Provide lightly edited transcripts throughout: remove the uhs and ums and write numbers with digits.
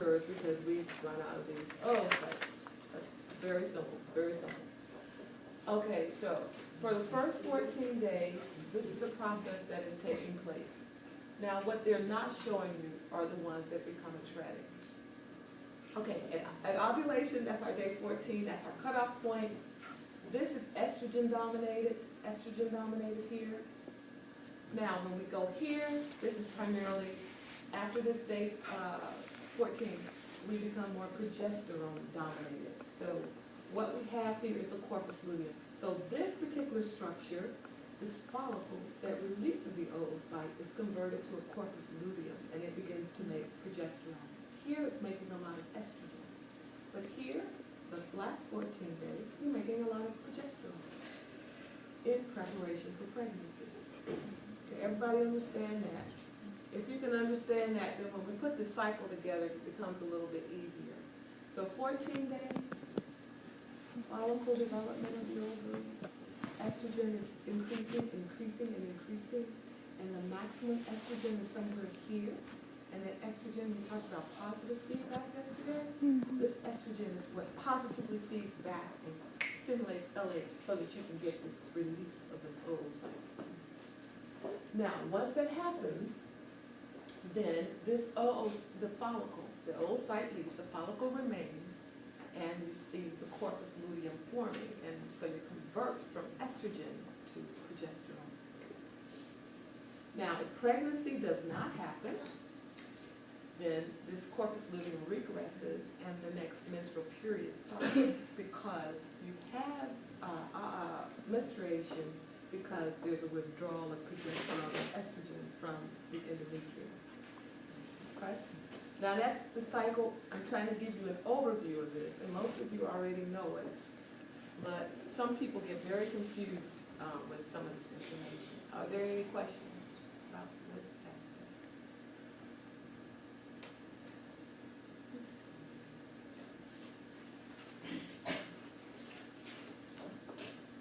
because we've run out of these oocytes. That's very simple, very simple. Okay, so for the first 14 days, this is a process that is taking place. Now, what they're not showing you are the ones that become atretic. Okay, at ovulation, that's our day 14, that's our cutoff point. This is estrogen dominated here. Now, when we go here, this is primarily, after this day 14, we become more progesterone dominated. So what we have here is a corpus luteum. So this particular structure, this follicle that releases the oocyte, is converted to a corpus luteum, and it begins to make progesterone. Here it's making a lot of estrogen. But here, the last 14 days, we're making a lot of progesterone in preparation for pregnancy. Okay, everybody understand that? If you can understand that, then when we put the cycle together, it becomes a little bit easier. So 14 days, follicle development of the ovary. Estrogen is increasing, and the maximum estrogen is somewhere here. And that estrogen, we talked about positive feedback yesterday. This estrogen is what positively feeds back and stimulates LH so that you can get this release of this oocyte. Now, once that happens, then this the follicle, the oocyte leaves, the follicle remains, and you see the corpus luteum forming, and so you convert from estrogen to progesterone. Now, if pregnancy does not happen, then this corpus luteum regresses and the next menstrual period starts because you have menstruation because there's a withdrawal of progesterone and estrogen from the endometrium. Okay? Now that's the cycle. I'm trying to give you an overview of this, and most of you already know it. But some people get very confused with some of this information. Are there any questions about this aspect?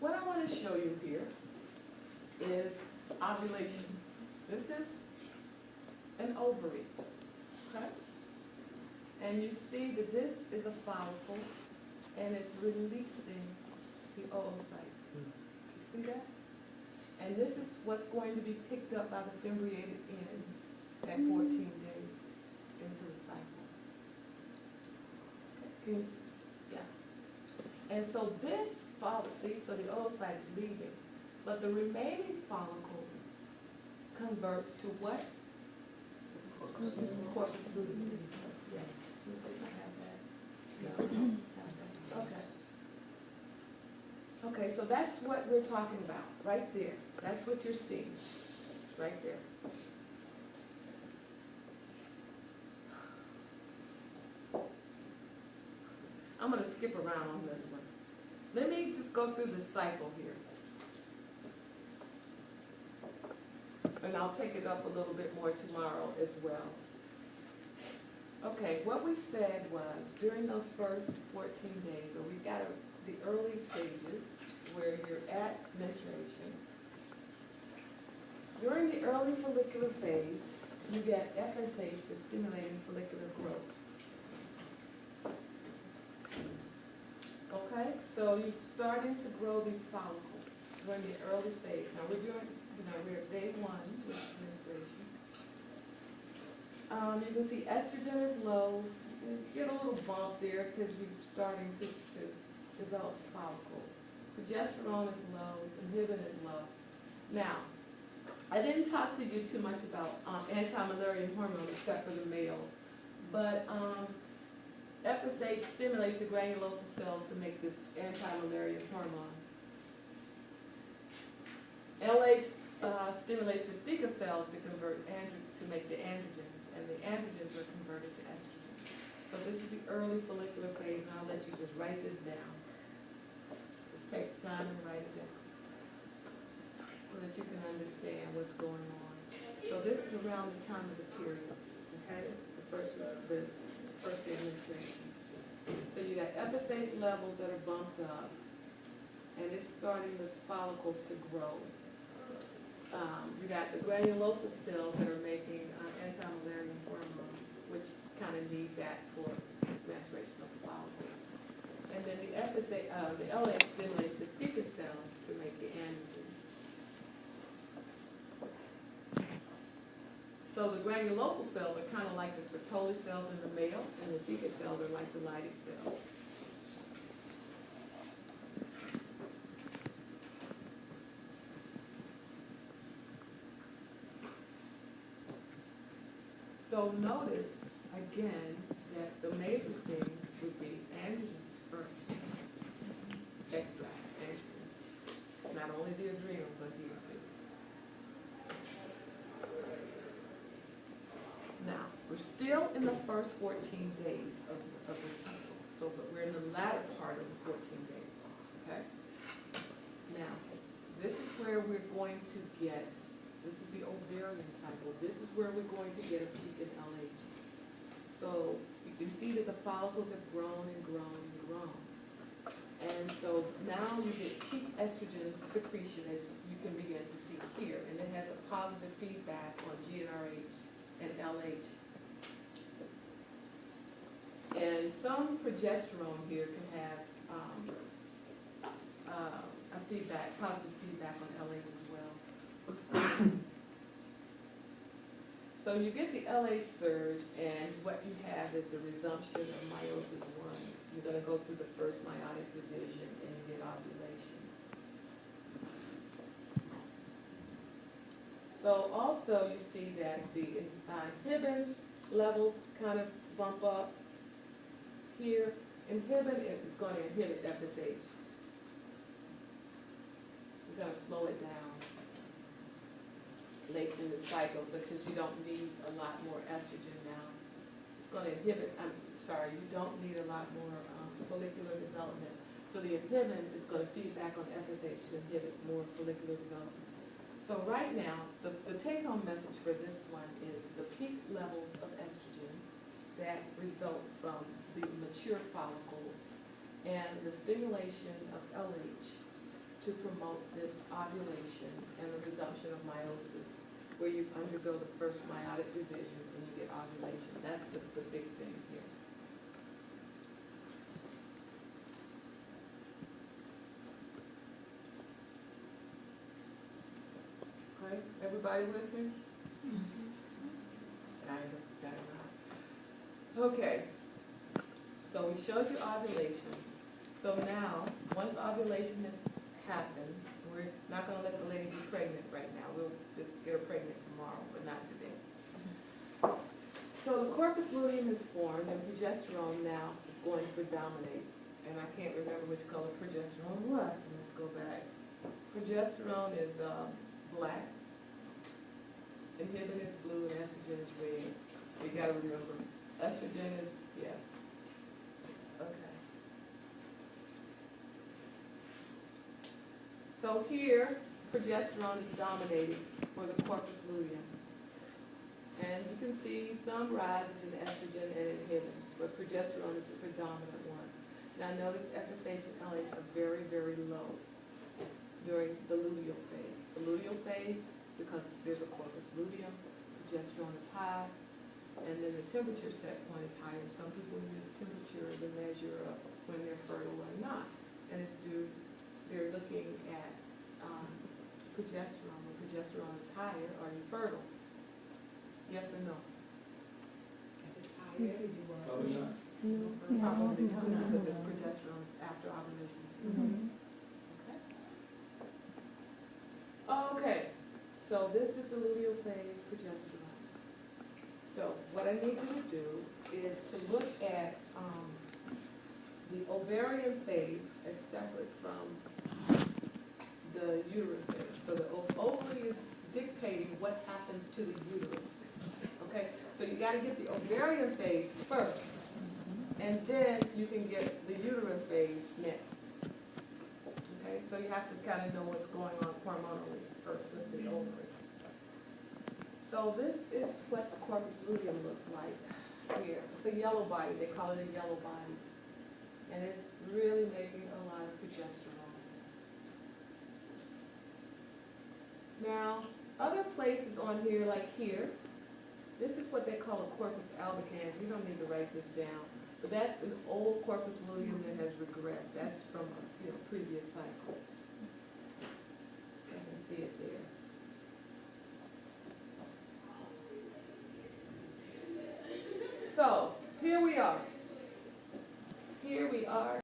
What I want to show you here is ovulation. This is an ovary, okay? And you see that this is a follicle, and it's releasing the oocyte. You see that? And this is what's going to be picked up by the fimbriated end at 14 days into the cycle. Okay. Can you see? Yeah. And so this follicle, see, so the oocyte is leaving, but the remaining follicle converts to what? Corpus luteum. Yes. Let's see if I have that. No, I don't have that. Okay. Okay, so that's what we're talking about, right there. That's what you're seeing, right there. I'm going to skip around on this one. Let me just go through the cycle here. And I'll take it up a little bit more tomorrow as well. Okay, what we said was during those first 14 days, or we got the early stages where you're at menstruation. During the early follicular phase, you get FSH, the stimulating follicular growth. Okay, so you're starting to grow these follicles during the early phase. Now we're doing, we're at day 1, which is menstruation. You can see estrogen is low. You get a little bump there because you're starting to develop follicles. Progesterone is low, inhibin is low. Now, I didn't talk to you too much about anti-Müllerian hormone except for the male, but FSH stimulates the granulosa cells to make this anti-Müllerian hormone. LH stimulates the theca cells to convert to make the androgens, and the androgens are converted to estrogen. So this is the early follicular phase, and I'll let you just write this down. Just take time and write it down so that you can understand what's going on. So this is around the time of the period, okay? The first day of menstruation. So you got FSH levels that are bumped up, and it's starting the follicles to grow. You got the granulosa cells that are making anti-Müllerian hormone, which kind of need that for maturation of the follicles. And then the the LH stimulates the theca cells to make the androgens. So the granulosal cells are kind of like the Sertoli cells in the male, and the theca cells are like the Leydig cells. So notice, again, that the major thing would be androgens first. Sex drive, androgens. Not only the adrenal, but here too. Now, we're still in the first 14 days of the cycle, but we're in the latter part of the 14 days, okay? Now, this is where we're going to get, this is the ovarian cycle. This is where we're going to get a peak in LH. So you can see that the follicles have grown and grown and grown. And so now you get peak estrogen secretion, as you can begin to see here. And it has a positive feedback on GnRH and LH. And some progesterone here can have a feedback, positive feedback on LH as well. So you get the LH surge, and what you have is a resumption of meiosis 1. You're going to go through the first meiotic division, and you get ovulation. So also you see that the inhibin levels kind of bump up here. Inhibin is going to inhibit FSH. We're going to slow it down late in the cycle, so because you don't need a lot more estrogen now. It's going to inhibit, you don't need a lot more follicular development. So the inhibin is going to feed back on FSH to inhibit more follicular development. So right now, the take-home message for this one is the peak levels of estrogen that result from the mature follicles and the stimulation of LH to promote this ovulation and the resumption of meiosis, where you undergo the first meiotic division and you get ovulation. That's the big thing here. Okay, everybody with me? Kind of. Okay, so we showed you ovulation. So now, once ovulation has happened, we're not going to let the lady be pregnant right now. We'll just get her pregnant tomorrow, but not today. So the corpus luteum is formed, and progesterone now is going to predominate. And I can't remember which color progesterone was, so let's go back. Progesterone is black, inhibin is blue, and estrogen is red. You got to remember, estrogen is, yeah. Okay. So here, progesterone is dominating for the corpus luteum. And you can see some rises in estrogen and inhibin, but progesterone is the predominant one. Now notice FSH and LH are very, very low during the luteal phase. The luteal phase, because there's a corpus luteum, progesterone is high, and then the temperature set point is higher. Some people use temperature to measure when they're fertile or not. And it's due, they're looking at progesterone. When progesterone is higher, are you fertile? Yes or no? If it's higher, you are. Probably not. Probably not, because it's progesterone is after ovulation. Okay. Okay, so this is the luteal phase progesterone. So what I need you to do is to look at the ovarian phase as separate from the uterine phase. So the ovary is dictating what happens to the uterus. Okay, so you got to get the ovarian phase first, and then you can get the uterine phase next. Okay, so you have to kind of know what's going on hormonally first with the ovary. So this is what the corpus luteum looks like here. It's a yellow body. They call it a yellow body. And it's really making a lot of progesterone. Now, other places on here, like here, This is what they call a corpus albicans. We don't need to write this down. But that's an old corpus luteum that has regressed. That's from a previous cycle. I can see it there. So, here we are. Here we are.